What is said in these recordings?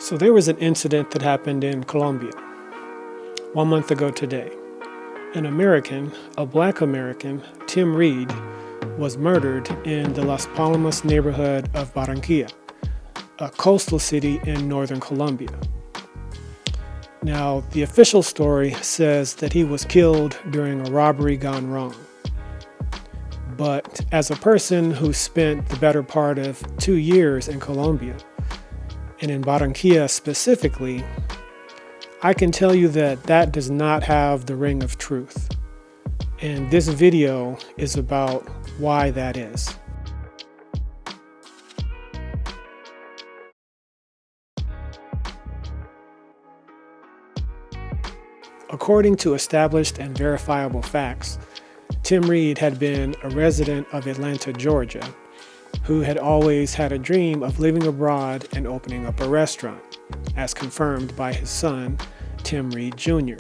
So there was an incident that happened in Colombia 1 month ago today. An American, a black American, Tim Reed, was murdered in the Las Palmas neighborhood of Barranquilla, a coastal city in northern Colombia. Now, the official story says that he was killed during a robbery gone wrong. But as a person who spent the better part of 2 years in Colombia, and in Barranquilla specifically, I can tell you that that does not have the ring of truth. And this video is about why that is. According to established and verifiable facts, Tim Reed had been a resident of Atlanta, Georgia, who had always had a dream of living abroad and opening up a restaurant, as confirmed by his son, Tim Reed Jr.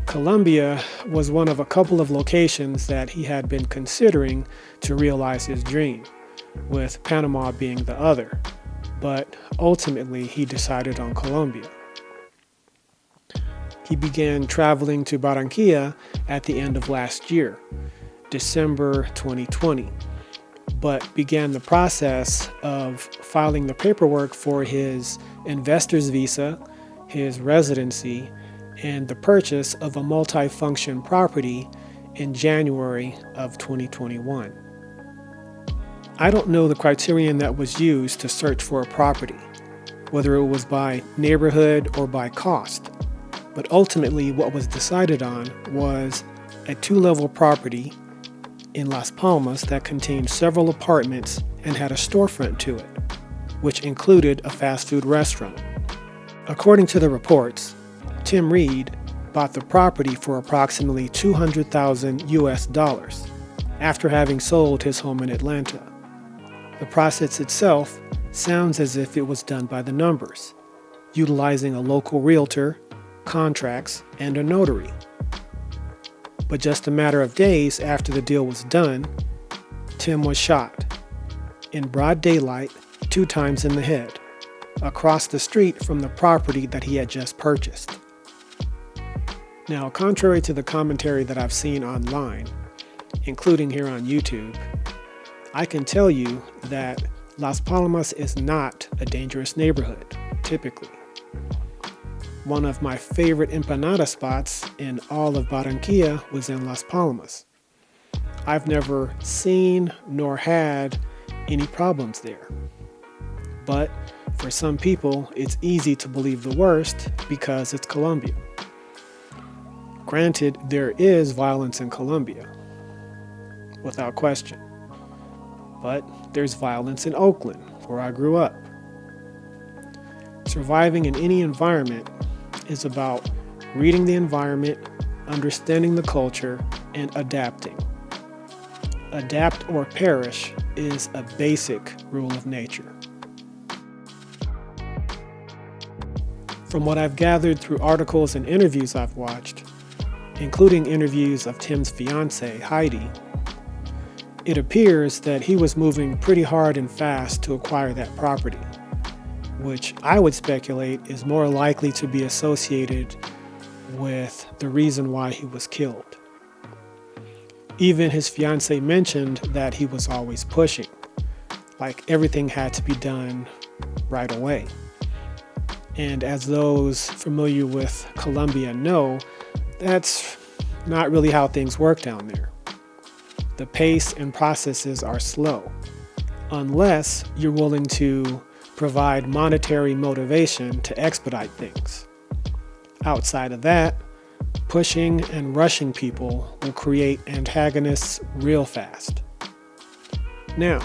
Colombia was one of a couple of locations that he had been considering to realize his dream, with Panama being the other, but ultimately he decided on Colombia. He began traveling to Barranquilla at the end of last year, December 2020, but began the process of filing the paperwork for his investor's visa, his residency, and the purchase of a multi-function property in January of 2021. I don't know the criterion that was used to search for a property, whether it was by neighborhood or by cost, but ultimately what was decided on was a 2-level property in Las Palmas that contained several apartments and had a storefront to it, which included a fast food restaurant. According to the reports, Tim Reed bought the property for approximately $200,000 US after having sold his home in Atlanta. The process itself sounds as if it was done by the numbers, utilizing a local realtor, contracts, and a notary. But just a matter of days after the deal was done, Tim was shot in broad daylight 2 times in the head, across the street from the property that he had just purchased. Now, contrary to the commentary that I've seen online, including here on YouTube, I can tell you that Las Palmas is not a dangerous neighborhood, typically. One of my favorite empanada spots in all of Barranquilla was in Las Palmas. I've never seen nor had any problems there. But for some people, it's easy to believe the worst because it's Colombia. Granted, there is violence in Colombia, without question. But there's violence in Oakland, where I grew up. Surviving in any environment is about reading the environment, understanding the culture, and adapting. Adapt or perish is a basic rule of nature. From what I've gathered through articles and interviews I've watched, including interviews of Tim's fiancée, Heidi, it appears that he was moving pretty hard and fast to acquire that property, which I would speculate is more likely to be associated with the reason why he was killed. Even his fiancée mentioned that he was always pushing, like everything had to be done right away. And as those familiar with Colombia know, that's not really how things work down there. The pace and processes are slow, unless you're willing to provide monetary motivation to expedite things. Outside of that, pushing and rushing people will create antagonists real fast. Now,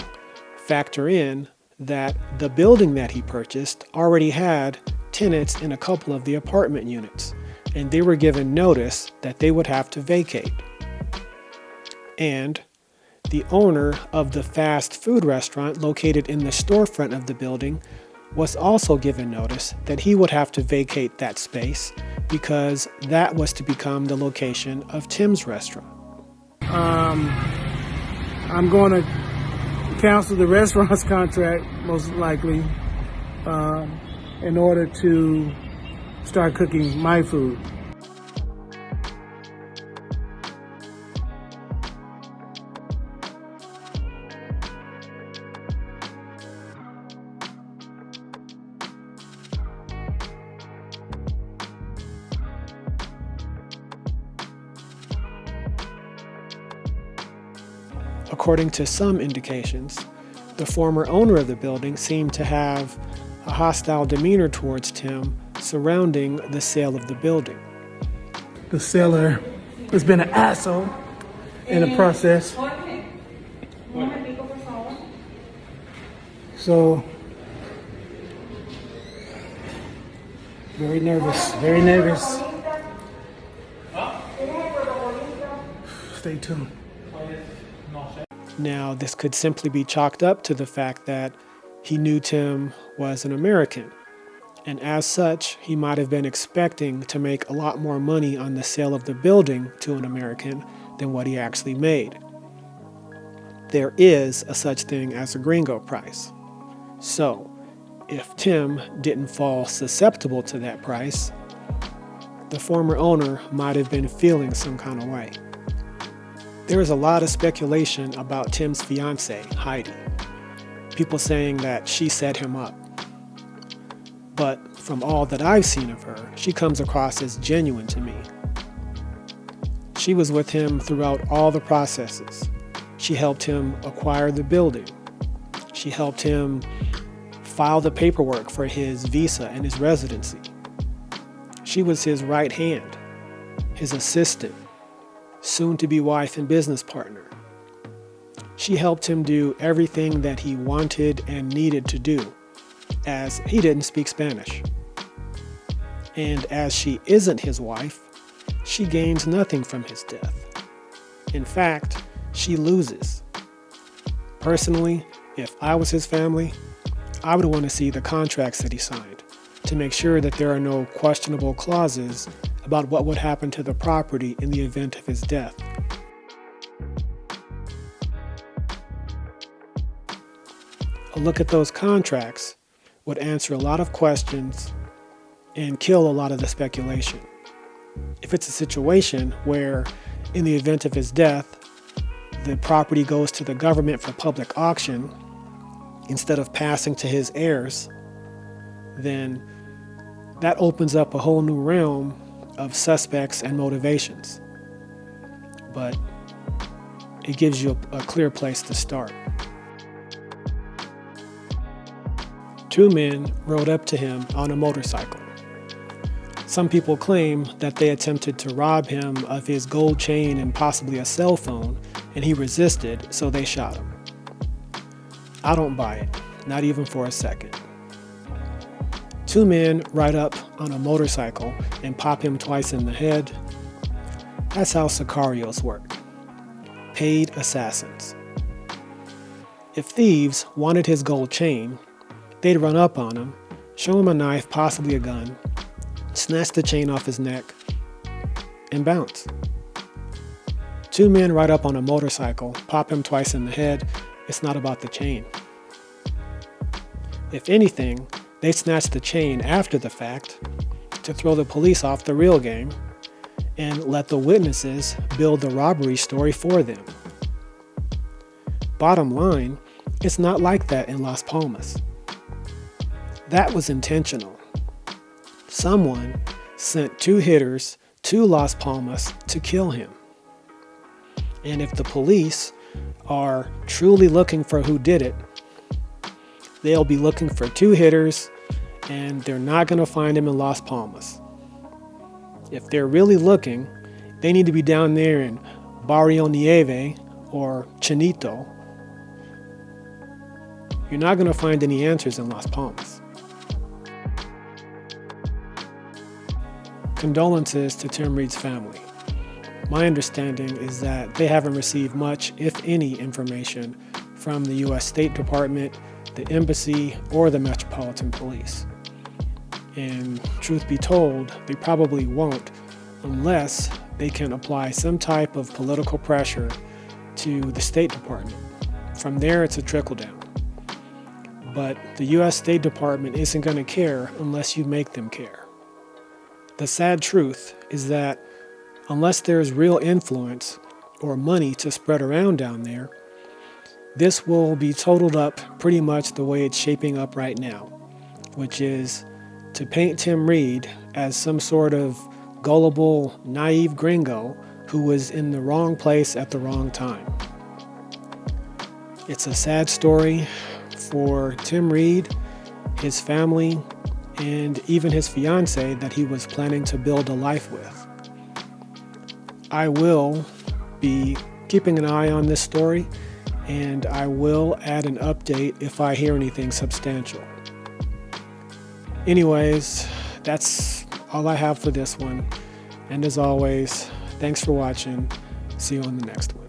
factor in that the building that he purchased already had tenants in a couple of the apartment units, and they were given notice that they would have to vacate. And the owner of the fast food restaurant located in the storefront of the building was also given notice that he would have to vacate that space because that was to become the location of Tim's restaurant. I'm going to cancel the restaurant's contract, most likely. in order to start cooking my food. According to some indications, the former owner of the building seemed to have a hostile demeanor towards Tim surrounding the sale of the building. The seller has been an asshole in the process. So, very nervous. Stay tuned. Now, this could simply be chalked up to the fact that he knew Tim was an American, and as such, he might have been expecting to make a lot more money on the sale of the building to an American than what he actually made. There is a such thing as a gringo price. So, if Tim didn't fall susceptible to that price, the former owner might have been feeling some kind of way. There is a lot of speculation about Tim's fiancée, Heidi. People saying that she set him up. But from all that I've seen of her, she comes across as genuine to me. She was with him throughout all the processes. She helped him acquire the building. She helped him file the paperwork for his visa and his residency. She was his right hand, his assistant, soon-to-be wife and business partner. She helped him do everything that he wanted and needed to do, as he didn't speak Spanish. And as she isn't his wife, she gains nothing from his death. In fact, she loses. Personally, if I was his family, I would want to see the contracts that he signed to make sure that there are no questionable clauses about what would happen to the property in the event of his death. A look at those contracts would answer a lot of questions and kill a lot of the speculation. If it's a situation where, in the event of his death, the property goes to the government for public auction instead of passing to his heirs, then that opens up a whole new realm of suspects and motivations. But it gives you a clear place to start. Two men rode up to him on a motorcycle. Some people claim that they attempted to rob him of his gold chain and possibly a cell phone, and he resisted, so they shot him. I don't buy it, not even for a second. Two men ride up on a motorcycle and pop him twice in the head. That's how sicarios work. Paid assassins. If thieves wanted his gold chain, they'd run up on him, show him a knife, possibly a gun, snatch the chain off his neck, and bounce. Two men ride up on a motorcycle, pop him twice in the head. It's not about the chain. If anything, they snatch the chain after the fact to throw the police off the real game and let the witnesses build the robbery story for them. Bottom line, it's not like that in Las Palmas. That was intentional. Someone sent two hitters to Las Palmas to kill him. And if the police are truly looking for who did it, they'll be looking for two hitters, and they're not going to find him in Las Palmas. If they're really looking, they need to be down there in Barrio Nieve or Chinito. You're not going to find any answers in Las Palmas. Condolences to Tim Reed's family. My understanding is that they haven't received much, if any, information from the U.S. State Department, the embassy, or the Metropolitan Police. And truth be told, they probably won't unless they can apply some type of political pressure to the State Department. From there, it's a trickle down. but the U.S. State Department isn't going to care unless you make them care. The sad truth is that unless there's real influence or money to spread around down there, this will be totaled up pretty much the way it's shaping up right now, which is to paint Tim Reed as some sort of gullible, naive gringo who was in the wrong place at the wrong time. It's a sad story for Tim Reed, his family, and even his fiancée that he was planning to build a life with. I will be keeping an eye on this story, and I will add an update if I hear anything substantial. Anyways, that's all I have for this one. And as always, thanks for watching. See you on the next one.